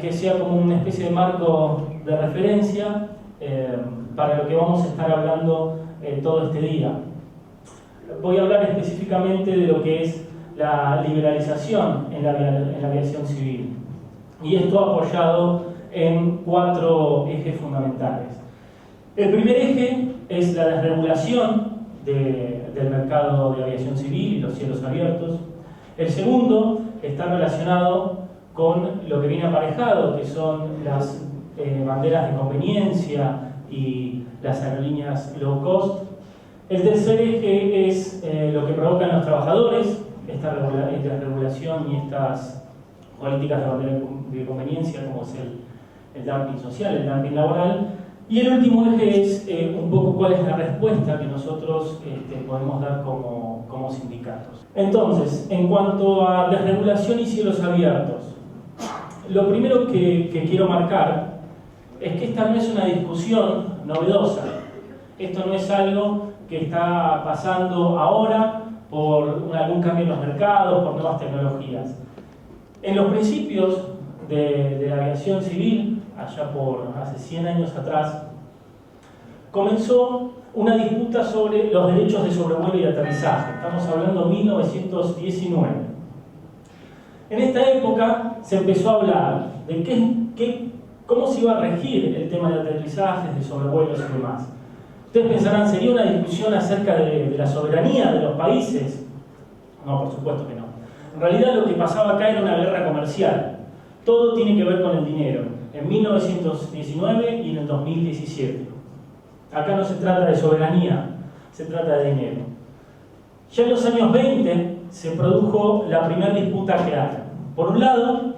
que sea como una especie de marco de referencia para lo que vamos a estar hablando todo este día. Voy a hablar específicamente de lo que es la liberalización en la aviación civil. Y esto apoyado en 4 ejes fundamentales. El primer eje es la desregulación del mercado de aviación civil y los cielos abiertos. El segundo está relacionado con lo que viene aparejado, que son las banderas de conveniencia y las aerolíneas low cost. El tercer eje es lo que provocan los trabajadores, esta regulación y estas políticas de bandera de conveniencia, como es el dumping social, el dumping laboral. Y el último eje es un poco cuál es la respuesta que nosotros podemos dar como sindicatos. Entonces, en cuanto a desregulación y cielos abiertos, lo primero que quiero marcar es que esta no es una discusión novedosa. Esto no es algo que está pasando ahora por algún cambio en los mercados, por nuevas tecnologías. En los principios de la aviación civil, allá por hace 100 años atrás, comenzó una disputa sobre los derechos de sobrevuelo y aterrizaje. Estamos hablando de 1919. En esta época se empezó a hablar de cómo se iba a regir el tema de aterrizajes, de sobrevuelos y demás. Ustedes pensarán, ¿sería una discusión acerca de la soberanía de los países? No, por supuesto que no. En realidad lo que pasaba acá era una guerra comercial. Todo tiene que ver con el dinero. En 1919 y en el 2017. Acá no se trata de soberanía, se trata de dinero. Ya en los años 20 se produjo la primera disputa clara. Por un lado,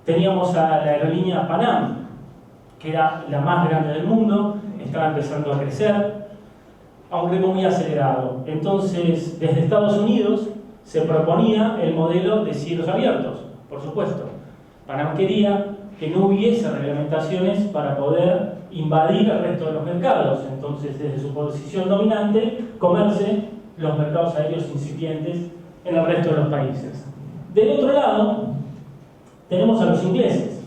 teníamos a la aerolínea Panam, que era la más grande del mundo, estaba empezando a crecer a un ritmo muy acelerado. Entonces, desde Estados Unidos se proponía el modelo de cielos abiertos, por supuesto. Panam quería que no hubiese reglamentaciones para poder invadir el resto de los mercados. Entonces, desde su posición dominante, comerse los mercados aéreos incipientes en el resto de los países. Del otro lado, tenemos a los ingleses.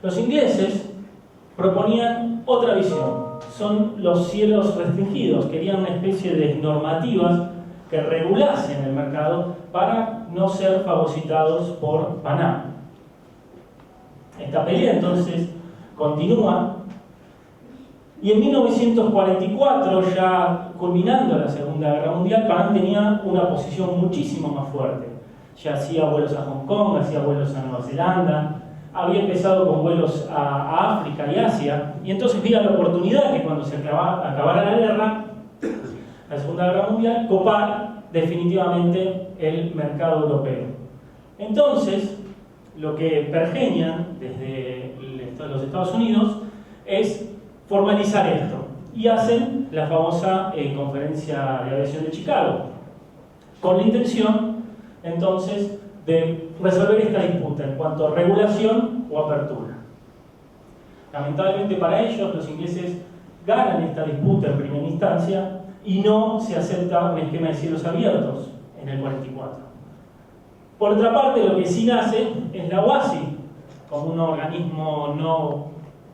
Los ingleses proponían otra visión. Son los cielos restringidos. Querían una especie de normativas que regulasen el mercado para no ser fagocitados por Panam. Esta pelea entonces continúa y en 1944, ya culminando la Segunda Guerra Mundial, Panam tenía una posición muchísimo más fuerte. Ya hacía vuelos a Hong Kong, hacía vuelos a Nueva Zelanda, había empezado con vuelos a África y Asia, y entonces vi la oportunidad que cuando se acabara la guerra, la Segunda Guerra Mundial, copar definitivamente el mercado europeo. Entonces, lo que pergeñan desde los Estados Unidos es formalizar esto, y hacen la famosa Conferencia de Aviación de Chicago, con la intención, entonces, de resolver esta disputa en cuanto a regulación o apertura. Lamentablemente para ellos, los ingleses ganan esta disputa en primera instancia y no se acepta un esquema de cielos abiertos en el 44. Por otra parte, lo que sí nace es la OASI, como un organismo no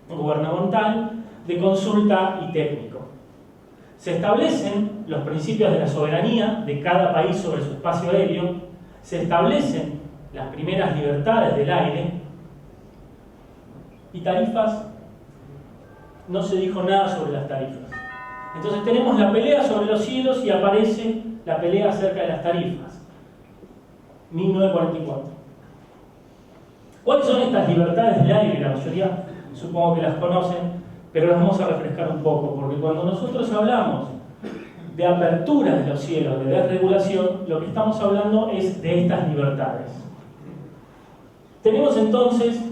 gubernamental de consulta y técnico. Se establecen los principios de la soberanía de cada país sobre su espacio aéreo, se establecen las primeras libertades del aire y tarifas, no se dijo nada sobre las tarifas. Entonces tenemos la pelea sobre los cielos y aparece la pelea acerca de las tarifas. 1944. ¿Cuáles son estas libertades del aire? La mayoría supongo que las conocen, pero las vamos a refrescar un poco, porque cuando nosotros hablamos de apertura de los cielos, de desregulación, lo que estamos hablando es de estas libertades. Tenemos entonces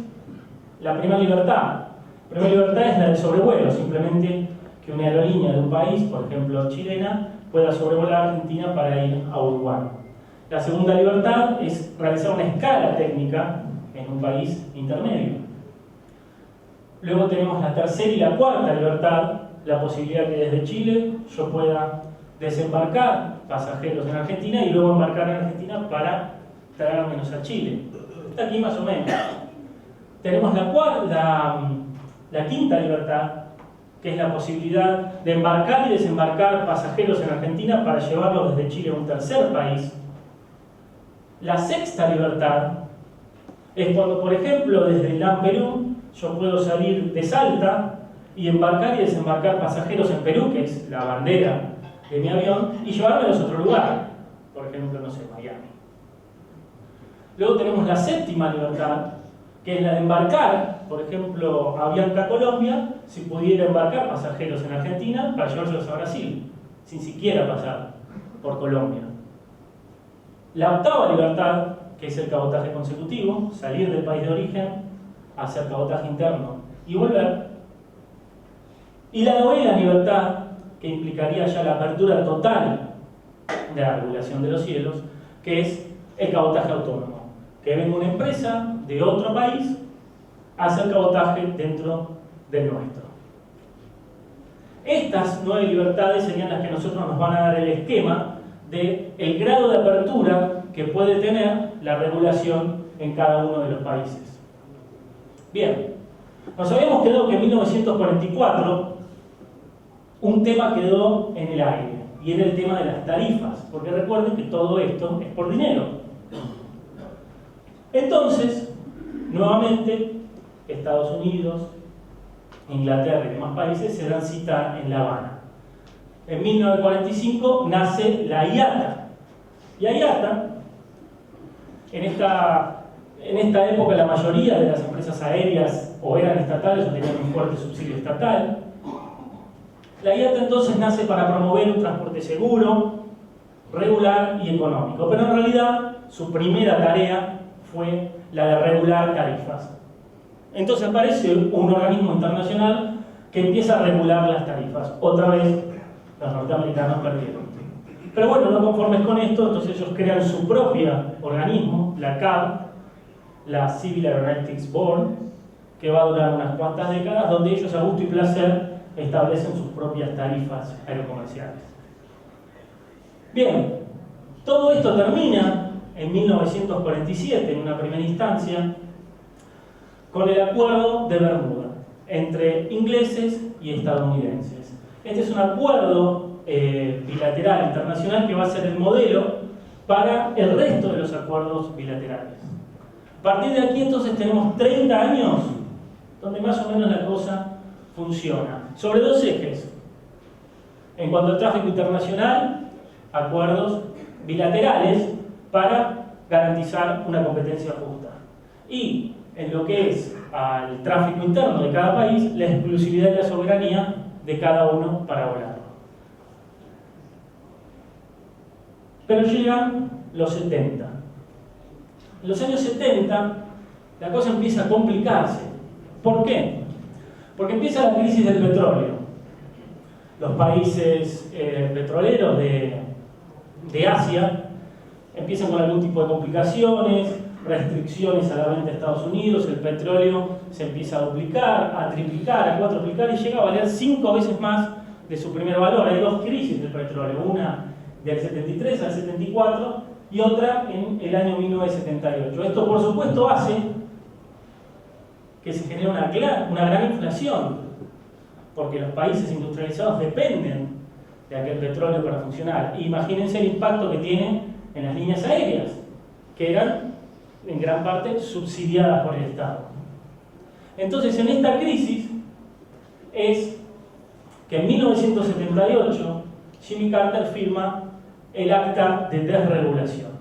la primera libertad. La primera libertad es la del sobrevuelo, simplemente que una aerolínea de un país, por ejemplo chilena, pueda sobrevolar Argentina para ir a Uruguay. La segunda libertad es realizar una escala técnica en un país intermedio. Luego tenemos la tercera y la cuarta libertad, la posibilidad que desde Chile yo pueda desembarcar pasajeros en Argentina y luego embarcar en Argentina para traérmelos a Chile. Está aquí más o menos. tenemos la quinta libertad, que es la posibilidad de embarcar y desembarcar pasajeros en Argentina para llevarlos desde Chile a un tercer país. La sexta libertad es cuando, por ejemplo, desde LAM Perú, yo puedo salir de Salta y embarcar y desembarcar pasajeros en Perú, que es la bandera de mi avión, y llevármelos a otro lugar, por ejemplo, no sé, Miami. Luego tenemos la séptima libertad, que es la de embarcar, por ejemplo, Avianca Colombia, si pudiera embarcar pasajeros en Argentina para llevárselos a Brasil, sin siquiera pasar por Colombia. La octava libertad, que es el cabotaje consecutivo, salir del país de origen, hacer cabotaje interno y volver. Y la novena libertad, que implicaría ya la apertura total de la regulación de los cielos, que es el cabotaje autónomo, que venga una empresa de otro país a hacer cabotaje dentro del nuestro. Estas 9 libertades serían las que a nosotros nos van a dar el esquema del grado de apertura que puede tener la regulación en cada uno de los países. Bien, nos habíamos quedado que en 1944 un tema quedó en el aire, y era el tema de las tarifas, porque recuerden que todo esto es por dinero. Entonces, nuevamente, Estados Unidos, Inglaterra y demás países se dan cita en La Habana. En 1945 nace la IATA. Y IATA, en esta época la mayoría de las empresas aéreas o eran estatales o tenían un fuerte subsidio estatal. La IATA entonces nace para promover un transporte seguro, regular y económico, pero en realidad su primera tarea fue la de regular tarifas. Entonces aparece un organismo internacional que empieza a regular las tarifas. Otra vez los norteamericanos perdieron. Pero bueno, no conformes con esto, entonces ellos crean su propio organismo, la CAB, la Civil Aeronautics Board, que va a durar unas cuantas décadas, donde ellos a gusto y placer establecen sus propias tarifas aerocomerciales. Bien, todo esto termina en 1947, en una primera instancia, con el Acuerdo de Bermuda, entre ingleses y estadounidenses. Este es un acuerdo bilateral internacional que va a ser el modelo para el resto de los acuerdos bilaterales. A partir de aquí entonces tenemos 30 años donde más o menos la cosa funciona, sobre dos ejes. En cuanto al tráfico internacional, acuerdos bilaterales para garantizar una competencia justa. Y en lo que es al tráfico interno de cada país, la exclusividad y la soberanía de cada uno para volar. Pero llegan los 70. En los años 70 la cosa empieza a complicarse. ¿Por qué? Porque empieza la crisis del petróleo. Los países petroleros de Asia empiezan con algún tipo de complicaciones, restricciones a la venta de Estados Unidos, el petróleo se empieza a duplicar, a triplicar, a cuatroplicar y llega a valer 5 veces más de su primer valor. Hay dos crisis del petróleo, una del 73 al 74 y otra en el año 1978. Esto por supuesto hace que se genere una gran inflación, porque los países industrializados dependen de aquel petróleo para funcionar. Imagínense el impacto que tiene en las líneas aéreas, que eran en gran parte subsidiadas por el Estado. Entonces, en esta crisis es que en 1978 Jimmy Carter firma el Acta de Desregulación.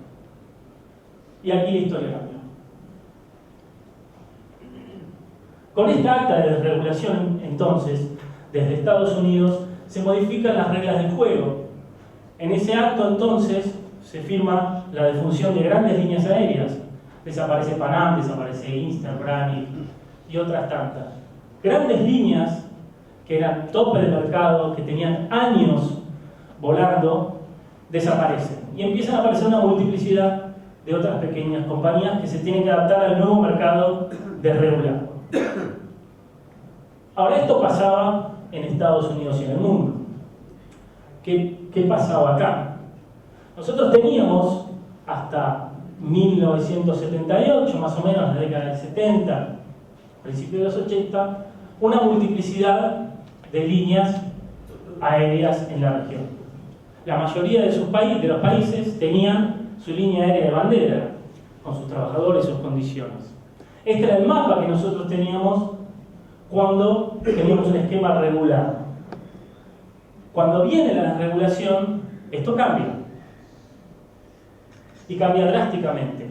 Y aquí la historia cambió. Con esta Acta de Desregulación, entonces, desde Estados Unidos, se modifican las reglas del juego. En ese acto, entonces, se firma la defunción de grandes líneas aéreas. Desaparece Panam, desaparece Eastern, Braniff y otras tantas. Grandes líneas que eran tope de mercado, que tenían años volando, desaparecen. Y empiezan a aparecer una multiplicidad de otras pequeñas compañías que se tienen que adaptar al nuevo mercado desregulado. Ahora, esto pasaba en Estados Unidos y en el mundo. ¿Qué pasaba acá? Nosotros teníamos hasta 1978, más o menos, la década del 70, principios de los 80, una multiplicidad de líneas aéreas en la región. La mayoría de los países tenían su línea aérea de bandera, con sus trabajadores y sus condiciones. Este era el mapa que nosotros teníamos cuando teníamos un esquema regular. Cuando viene la desregulación, esto cambia. Y cambia drásticamente.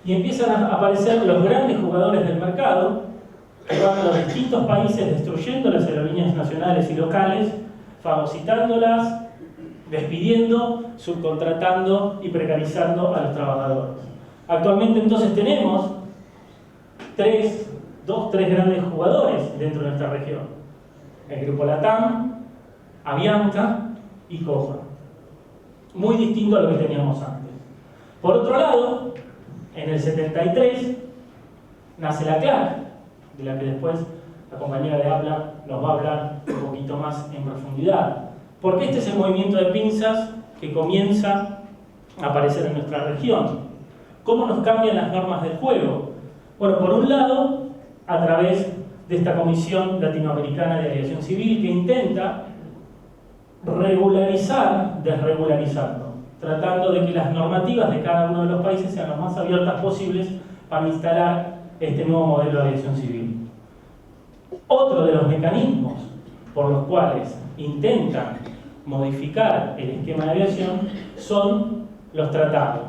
Y empiezan a aparecer los grandes jugadores del mercado, que van a los distintos países destruyendo las aerolíneas nacionales y locales, fagocitándolas, despidiendo, subcontratando y precarizando a los trabajadores. Actualmente entonces tenemos tres grandes jugadores dentro de nuestra región. El Grupo LATAM, Avianca y Copa. Muy distinto a lo que teníamos antes. Por otro lado, en el 73 nace la CLAC, de la que después la compañera de habla nos va a hablar un poquito más en profundidad. Porque este es el movimiento de pinzas que comienza a aparecer en nuestra región. ¿Cómo nos cambian las normas del juego? Bueno, por un lado, a través de esta Comisión Latinoamericana de Aviación Civil que intenta regularizar, desregularizando, tratando de que las normativas de cada uno de los países sean las más abiertas posibles para instalar este nuevo modelo de aviación civil. Otro de los mecanismos por los cuales intentan modificar el esquema de aviación son los tratados.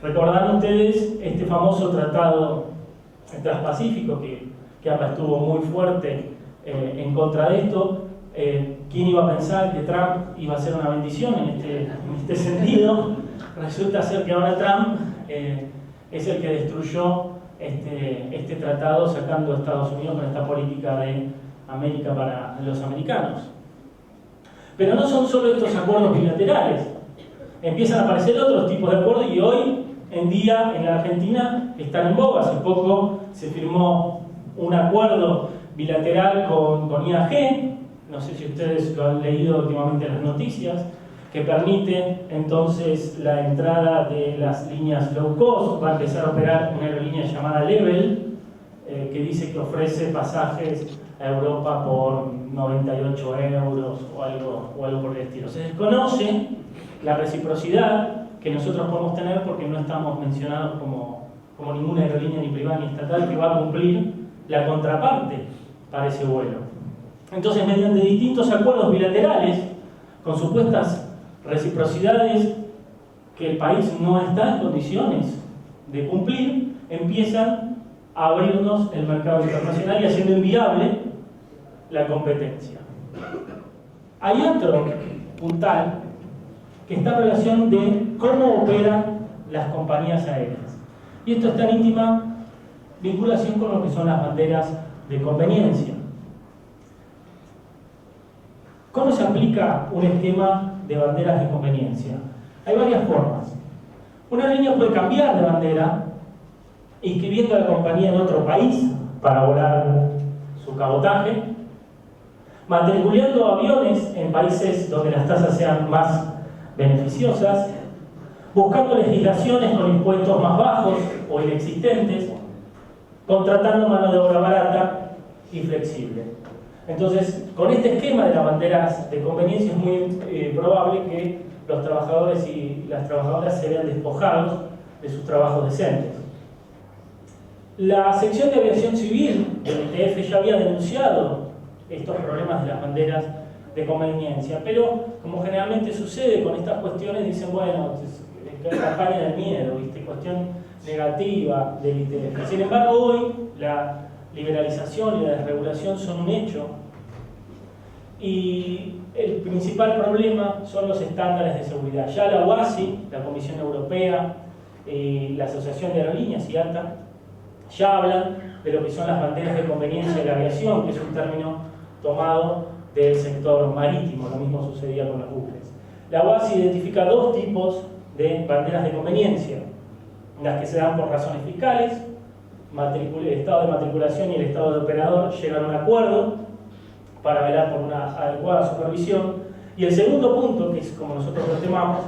Recordarán ustedes este famoso tratado transpacífico que acá estuvo muy fuerte en contra de esto. ¿Quién iba a pensar que Trump iba a ser una bendición en este sentido? Resulta ser que ahora Trump es el que destruyó este tratado, sacando a Estados Unidos con esta política de América para los americanos. Pero no son solo estos acuerdos bilaterales. Empiezan a aparecer otros tipos de acuerdos y hoy en día en la Argentina están en boga. Hace poco se firmó un acuerdo bilateral con IAG, no sé si ustedes lo han leído últimamente en las noticias, que permite entonces la entrada de las líneas low cost. Va a empezar a operar una aerolínea llamada Level, que dice que ofrece pasajes a Europa por 98 euros o algo por el estilo. Se desconoce la reciprocidad que nosotros podemos tener porque no estamos mencionados como ninguna aerolínea ni privada ni estatal que va a cumplir la contraparte para ese vuelo. Entonces, mediante distintos acuerdos bilaterales con supuestas reciprocidades que el país no está en condiciones de cumplir, empiezan a abrirnos el mercado internacional y haciendo inviable la competencia. Hay otro puntal que está en relación de cómo operan las compañías aéreas. Y esto está en íntima vinculación con lo que son las banderas de conveniencia. ¿Cómo se aplica un esquema de banderas de conveniencia? Hay varias formas. Una aerolínea puede cambiar de bandera inscribiendo a la compañía en otro país para volar su cabotaje, matriculando aviones en países donde las tasas sean más beneficiosas, buscando legislaciones con impuestos más bajos o inexistentes, contratando mano de obra barata y flexible. Entonces, con este esquema de las banderas de conveniencia es muy probable que los trabajadores y las trabajadoras se vean despojados de sus trabajos decentes. La sección de aviación civil del ITF ya había denunciado estos problemas de las banderas de conveniencia, pero como generalmente sucede con estas cuestiones, dicen, bueno, es campaña del miedo, ¿viste? Cuestión negativa del ITF. Sin embargo, hoy la liberalización y la desregulación son un hecho y el principal problema son los estándares de seguridad. Ya la OASI, la Comisión Europea, la Asociación de Aerolíneas y IATA ya hablan de lo que son las banderas de conveniencia de la aviación, que es un término tomado del sector marítimo. Lo mismo sucedía con los buques. La OASI identifica dos tipos de banderas de conveniencia: las que se dan por razones fiscales, el estado de matriculación y el estado de operador llegan a un acuerdo para velar por una adecuada supervisión, y el segundo punto, que es como nosotros lo temamos,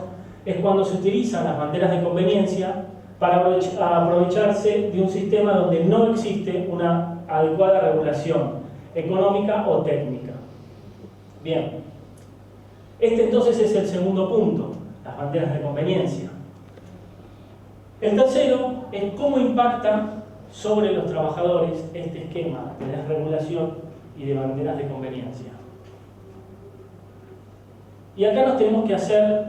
es cuando se utilizan las banderas de conveniencia para aprovecharse de un sistema donde no existe una adecuada regulación económica o técnica. Bien, este entonces es el segundo punto, las banderas de conveniencia. El tercero es cómo impacta sobre los trabajadores este esquema de desregulación y de banderas de conveniencia. Y acá nos tenemos que hacer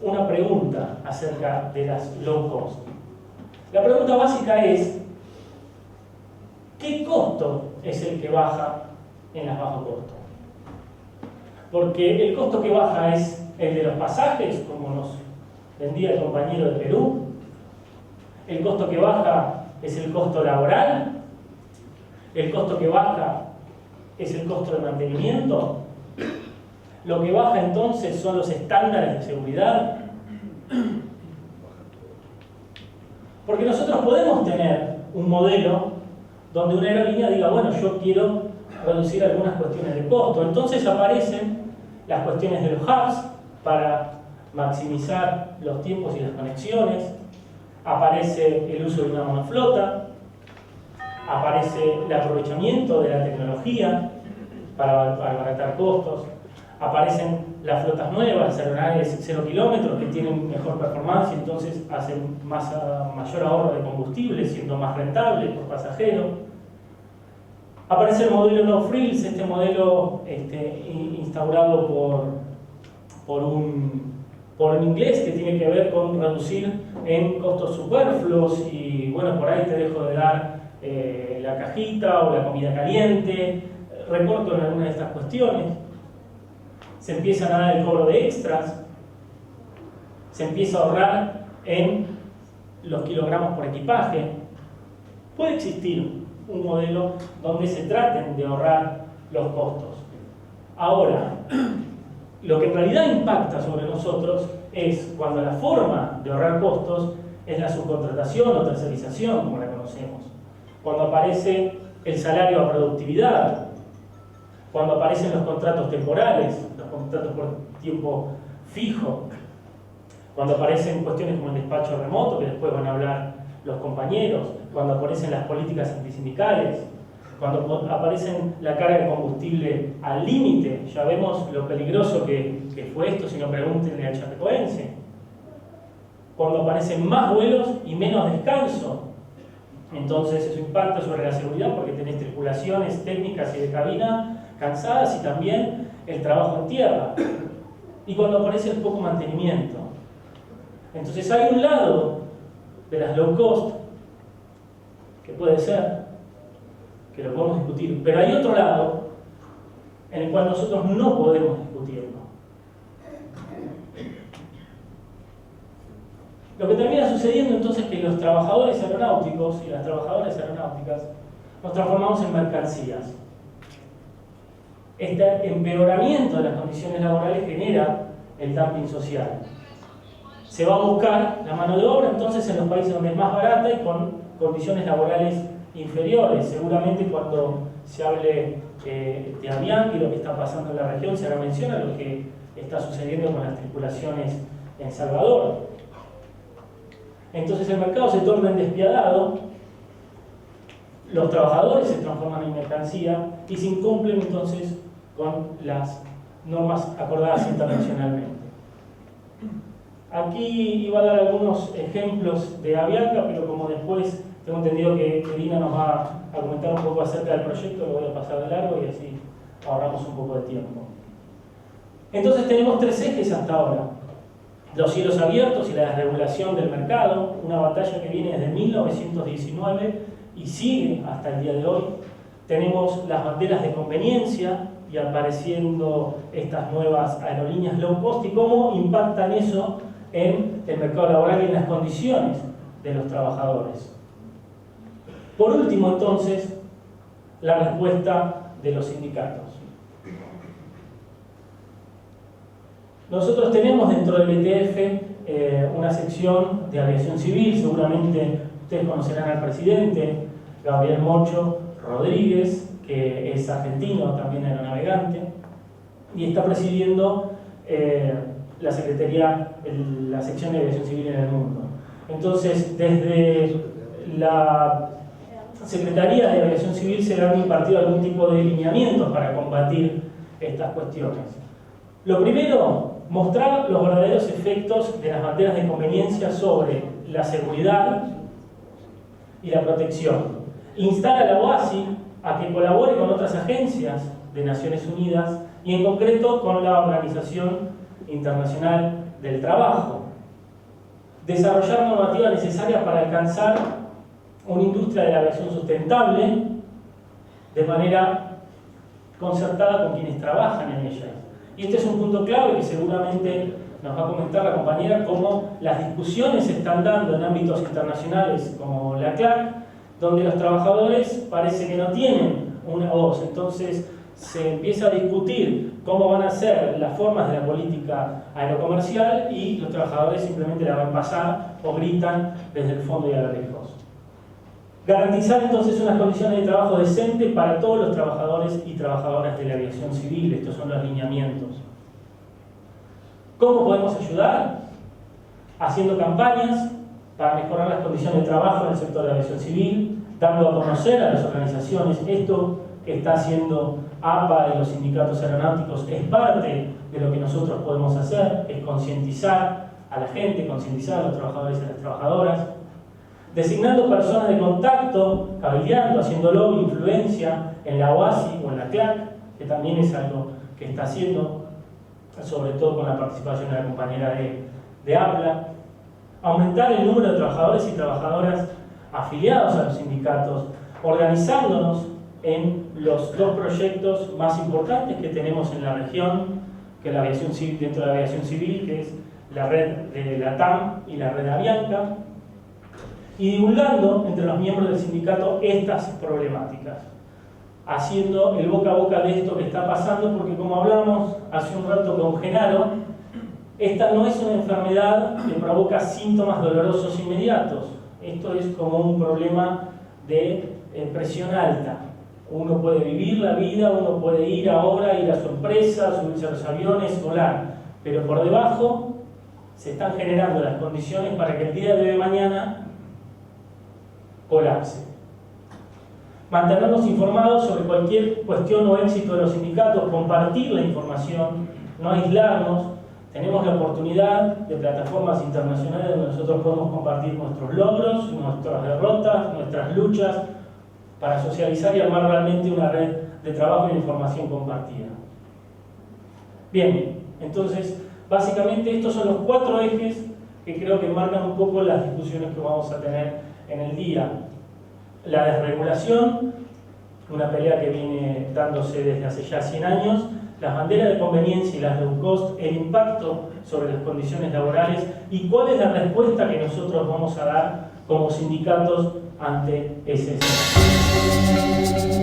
una pregunta acerca de las low cost. La pregunta básica es: ¿qué costo es el que baja en las bajo costo? Porque el costo que baja es el de los pasajes, como nos vendía el compañero de Perú. El costo que baja es el costo laboral. El costo que baja es el costo de mantenimiento. Lo que baja entonces son los estándares de seguridad. Porque nosotros podemos tener un modelo donde una aerolínea diga, bueno, yo quiero reducir algunas cuestiones de costo. Entonces aparecen las cuestiones de los hubs para maximizar los tiempos y las conexiones. Aparece el uso de una monoflota. Aparece el aprovechamiento de la tecnología para abaratar costos. Aparecen las flotas nuevas, aeronaves 0 kilómetros que tienen mejor performance y entonces hacen mayor ahorro de combustible, siendo más rentable por pasajero. Aparece el modelo no frills, este modelo instaurado por un inglés que tiene que ver con reducir en costos superfluos y bueno, por ahí te dejo de dar la cajita o la comida caliente, recorto en alguna de estas cuestiones. Se empieza a dar el cobro de extras, se empieza a ahorrar en los kilogramos por equipaje. Puede existir un modelo donde se traten de ahorrar los costos. Ahora, lo que en realidad impacta sobre nosotros es cuando la forma de ahorrar costos es la subcontratación o tercerización, como la conocemos. Cuando aparece el salario a productividad, cuando aparecen los contratos temporales, los contratos por tiempo fijo, cuando aparecen cuestiones como el despacho remoto, que después van a hablar los compañeros, cuando aparecen las políticas antisindicales, cuando aparecen la carga de combustible al límite. Ya vemos lo peligroso que fue esto, si no pregúntenle al chapecoense. Cuando aparecen más vuelos y menos descanso, entonces eso impacta sobre la seguridad porque tenés tripulaciones técnicas y de cabina cansadas y también el trabajo en tierra. Y cuando aparece el poco mantenimiento. Entonces hay un lado de las low cost que puede ser, que lo podemos discutir, pero hay otro lado en el cual nosotros no podemos discutirlo. Lo que termina sucediendo entonces es que los trabajadores aeronáuticos y las trabajadoras aeronáuticas nos transformamos en mercancías. Este empeoramiento de las condiciones laborales genera el dumping social. Se va a buscar la mano de obra entonces en los países donde es más barata y con condiciones laborales inferiores. Seguramente cuando se hable de Avianca y lo que está pasando en la región se hará mención a lo que está sucediendo con las tripulaciones en Salvador. Entonces el mercado se torna en despiadado, los trabajadores se transforman en mercancía y se incumplen entonces con las normas acordadas internacionalmente. Aquí iba a dar algunos ejemplos de Avianca, pero como después tengo entendido que Irina nos va a comentar un poco acerca del proyecto, lo voy a pasar de largo y así ahorramos un poco de tiempo. Entonces tenemos tres ejes hasta ahora: los cielos abiertos y la desregulación del mercado, una batalla que viene desde 1919 y sigue hasta el día de hoy. Tenemos las banderas de conveniencia y apareciendo estas nuevas aerolíneas low cost y cómo impactan eso en el mercado laboral y en las condiciones de los trabajadores. Por último, entonces, la respuesta de los sindicatos. Nosotros tenemos dentro del ETF una sección de aviación civil. Seguramente ustedes conocerán al presidente, Gabriel Mocho Rodríguez, que es argentino, también aeronavegante, y está presidiendo la sección de aviación civil en el mundo. Entonces, desde la Secretaría de Aviación Civil se han impartido algún tipo de lineamientos para combatir estas cuestiones. Lo primero, mostrar los verdaderos efectos de las banderas de conveniencia sobre la seguridad y la protección. Instar a la OASI a que colabore con otras agencias de Naciones Unidas y en concreto con la Organización Internacional del Trabajo. Desarrollar normativa necesaria para alcanzar una industria de la aviación sustentable de manera concertada con quienes trabajan en ella. Y este es un punto clave que seguramente nos va a comentar la compañera, cómo las discusiones se están dando en ámbitos internacionales como la CLAC, donde los trabajadores parece que no tienen una voz. Entonces se empieza a discutir cómo van a ser las formas de la política aerocomercial y los trabajadores simplemente la van a pasar o gritan desde el fondo y a lo lejos. Garantizar entonces unas condiciones de trabajo decentes para todos los trabajadores y trabajadoras de la aviación civil. Estos son los lineamientos. ¿Cómo podemos ayudar? Haciendo campañas para mejorar las condiciones de trabajo en el sector de la aviación civil, dando a conocer a las organizaciones esto que está haciendo APA y los sindicatos aeronáuticos es parte de lo que nosotros podemos hacer, es concientizar a la gente, concientizar a los trabajadores y a las trabajadoras, designando personas de contacto, cabildeando, haciendo lobby, influencia en la OASI o en la CLAC, que también es algo que está haciendo, sobre todo con la participación de la compañera de APLA, aumentar el número de trabajadores y trabajadoras afiliados a los sindicatos, organizándonos en los dos proyectos más importantes que tenemos en la región, que es la aviación civil, dentro de la aviación civil, que es la red de la TAM y la red Avianca, y divulgando entre los miembros del sindicato estas problemáticas, haciendo el boca a boca de esto que está pasando, porque como hablamos hace un rato con Genaro, esta no es una enfermedad que provoca síntomas dolorosos inmediatos. Esto es como un problema de presión alta. Uno puede vivir la vida, uno puede ir ahora, ir a su empresa, subirse a los aviones, volar, pero por debajo se están generando las condiciones para que el día de mañana colapse. Mantenernos informados sobre cualquier cuestión o éxito de los sindicatos, compartir la información, no aislarnos. Tenemos la oportunidad de plataformas internacionales donde nosotros podemos compartir nuestros logros, nuestras derrotas, nuestras luchas, para socializar y armar realmente una red de trabajo y de información compartida. Bien, entonces, básicamente estos son los 4 ejes que creo que marcan un poco las discusiones que vamos a tener en el día. La desregulación, una pelea que viene dándose desde hace ya 100 años, las banderas de conveniencia y las low cost, el impacto sobre las condiciones laborales y cuál es la respuesta que nosotros vamos a dar como sindicatos ante ese escenario.